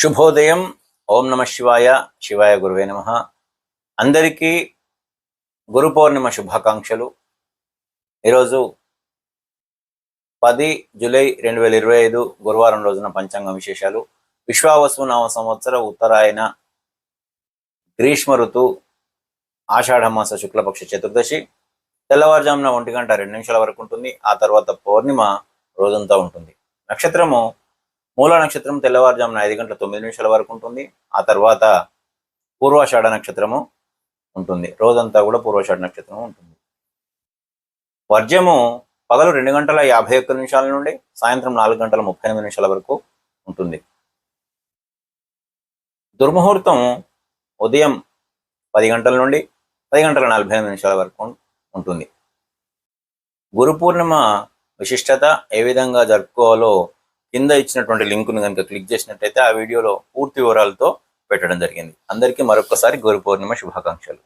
శుభోదయం. ఓం నమ శివాయ. శివాయ గురువే నమ. అందరికీ గురు పౌర్ణిమ శుభాకాంక్షలు. ఈరోజు 10 జూలై 2025 గురువారం రోజున పంచాంగ విశేషాలు. విశ్వావసు నామ సంవత్సర ఉత్తరాయణ గ్రీష్మ ఋతు ఆషాఢమాస శుక్లపక్ష చతుర్దశి తెల్లవారుజామున 1:02 వరకు ఉంటుంది. ఆ తర్వాత పౌర్ణిమ రోజంతా ఉంటుంది. నక్షత్రము మూల నక్షత్రం తెల్లవారుజామున 5:09 వరకు ఉంటుంది. ఆ తర్వాత పూర్వాషాఢ నక్షత్రము ఉంటుంది. రోజంతా కూడా పూర్వాషాఢ నక్షత్రము ఉంటుంది. వర్జము పగలు 2:51 నుండి సాయంత్రం 4:38 వరకు ఉంటుంది. దుర్ముహూర్తం ఉదయం 10 గంటల నుండి 10:48 వరకు ఉంటుంది. గురు పూర్ణిమ విశిష్టత ఏ విధంగా జరుపుకోవాలో కింద ఇచ్చినటువంటి లింకును కనుక క్లిక్ చేసినట్టయితే ఆ వీడియోలో పూర్తి వివరాలతో పెట్టడం జరిగింది. అందరికీ మరొకసారి గురు పౌర్ణిమ శుభాకాంక్షలు.